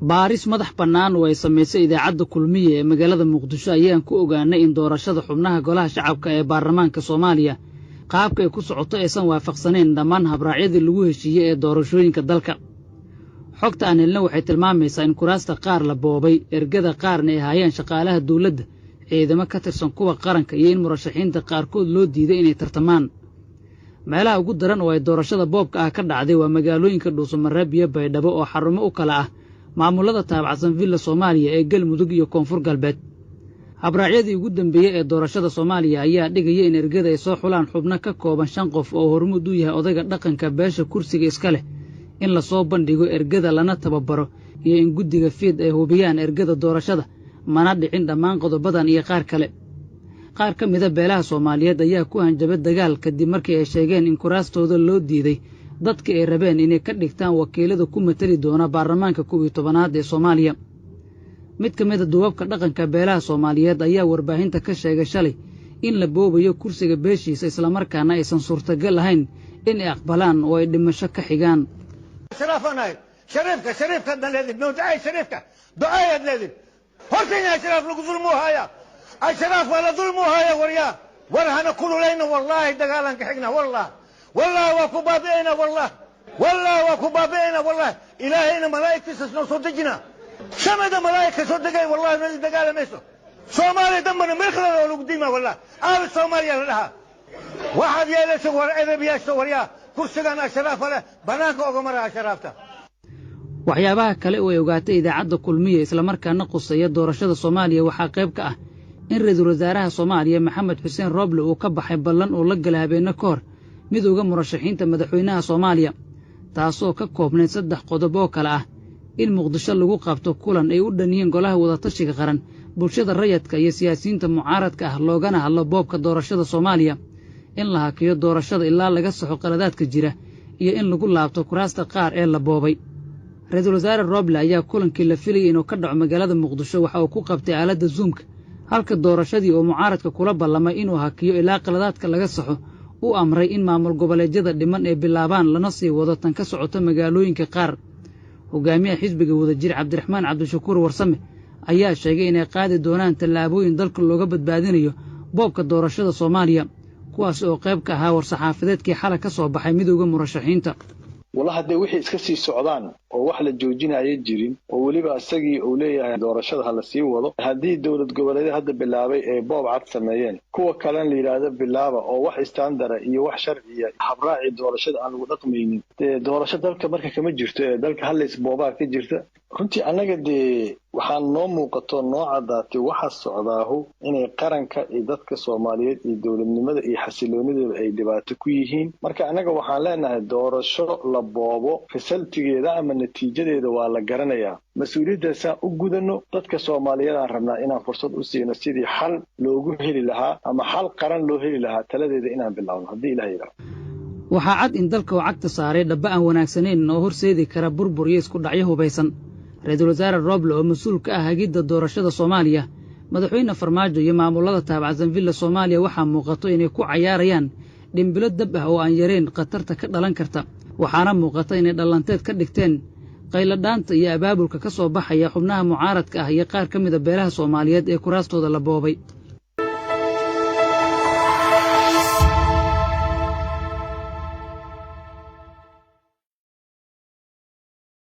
baaris madax bannaan oo ay samaysay idaacadda kulmiye ee magaalada muqdisho ayaan ku ogaanay in doorashada xubnaha golaha shacabka ee baarlamaanka Soomaaliya qaabka ay ku socoto aysan waafaqsanayn dhammaan habraacyadii lagu heshiiyey ee doorashooyinka dalka. xogta aan helna waxay tilmaamaysaa in kuraasta qaar la boobay, ergada qaarna ay hayeen shaqaalaha dawladda, ciidamo ka tirsan kuwa qaranka iyo in murashaxiinta qaarkood loo diiday inay tartamaan. meelaha ugu daran oo ay doorashada boobka ah ka dhacday waa magaalooyinka Dhuusamareeb iyo Baydhabo oo xarumo u kala ah maamulada taabacsan Villa Soomaaliya ee Galmudug iyo Koonfur Galbeed. habraacyadii ugu dambeeyay ee doorashada Soomaaliya ayaa dhigaya in ergada ay soo xulaan xubno ka kooban 5 qof oo hormuud u yahay odayga dhaqanka beesha kursiga iska leh, in la soo bandhigo ergada lana tababaro iyo in guddiga fiid ay hubiyaan ergada doorashada, mana dhicin dhammaan qodobadan iyo qaar kale. qaar ka mida beelaha Soomaaliyeed ayaa ku hanjabay dagaal kadib markii ay sheegeen in kuraastooda loo diiday dadka ay rabeen inay ka dhigtaan wakiilada ku matali doona baarlamaanka 11aad ee Soomaaliya. mid ka mid ah duubabka dhaqanka beelaha Soomaaliyeed ayaa warbaahinta ka sheegay shalay in la boobayo kursiga beeshiisa isla markaana aysan suurtagal ahayn in ay aqbalaan oo ay dhimasho ka xigaan. شريفك الذي نودعي شريفك دعاية الذي هرتين يا شريف لك ظلموها يا الشرف ولا ظلموها يا وريا ورهنا كل لينا والله دقالنك حقنا والله وكبابينا والله وكبابينا والله إلهينا ملائكة سسنا صدقنا شمد ملائكة صدقي والله نزل دقال ميسو صومالي دمنا مخلنا ولو قديمة والله آل صوماليا لها واحد يالي سوار إذا بياشتو وريا كرسينا شرف ولا بناك وقمرها شرافته. waxyaabaha kale oo ay ogaatay idaacadda kulmiye isla markaana qusaya doorashada Soomaaliya waxaa qayb ka ah in ra'iisul wasaaraha Soomaaliya Maxamed Xuseen Roble uu ka baxay ballan oo la galay habeen ka hor midowga murashaxiinta madaxweynaha Soomaaliya, taasoo ka koobnayd 3 qodob oo kala ah in Muqdisho lagu qabto kulan ay u dhaniyeen golaha wadatashiga qaran, bulshada rayidka iyo siyaasiyiinta mucaaradka ah loogana hadlo boobka doorashada Soomaaliya, in la hakiyo doorashada ilaa laga saxo qaladaadka jira iyo in lagu laabto kuraasta qaar ee la boobay. ra'iisul wasaare Roble ayaa kulankii la filayay inuu ka dhaco magaalada Muqdisho waxa uu ku qabtay aaladda Zoom-ka, halka doorashadii oo mucaaradka kula ballamay inuu hakiyo ilaa qaladaadka laga saxo uu amray in maamul goboleedyada dhiman ay bilaabaan lana sii wado tan ka socota magaalooyinka qaar. hogaamiyaha xisbiga wadajir Cabdiraxmaan Cabdishakuur Warsame ayaa sheegay inay qaadi doonaan tallaabooyin dalka looga badbaadinayo boobka doorashada Soomaaliya, kuwaas oo qayb ka ahaa war-saxaafadeedkii xalay ka soo baxay midowga murashaxiinta. والله هدي وحي iska sii socdaan oo wax la joojinayo jirin oo waliba asagii uu leeyahay doorashada hala sii wado hadii dawlad goboleed hadda bilaabay ee boob cad sameeyeen kuwa kale la yiraahdo bilaaba oo wax standard iyo wax sharciya habraaci doorashada aan lagu dhaqmaynin doorashada dalka marka kama jirto ee dalka hal isboobaa ka jirta runtii anaga waxaan noo muuqato noocaadaati waxa socdaahu inay qaranka iyo dadka Soomaaliyeed iyo dawladnimada iyo xasiloonidooda ay dhibaato ku yihiin. marka anaga waxaan leenahay doorasho la boobo fasaltigeeda ama natiijadeeda waa la garanayaa, mas'uuliyaddaas u gudano dadka Soomaaliyeed aan rabnaa inaan fursad u siino sidii xal loogu heli lahaa ama xal qaran loo heli lahaa taladeeda inaan bilaawno haddii Ilaahay yiraahdo. waxaa cad in dalka uu cagta saaray dhaba aan wanaagsaneyn oo horseedi kara burbur iyo isku dhacyo hubaysan. ra'iisul wasaare Roble oo mas'uul ka ah hagidda doorashada Soomaaliya, madaxweyne Farmaajo iyo maamulada taabacsan Villa Soomaaliya waxaa muuqato inay ku cayaarayaan dhimbilo dab ah oo aan yareyn khatarta ka dhalan karta, waxaana muuqata inay dhalanteed ka dhigteen qayladhaanta iyo abaabulka ka soo baxaya xubnaha mucaaradka ah iyo qaar ka mid ah beelaha Soomaaliyeed ee kuraastooda la boobay.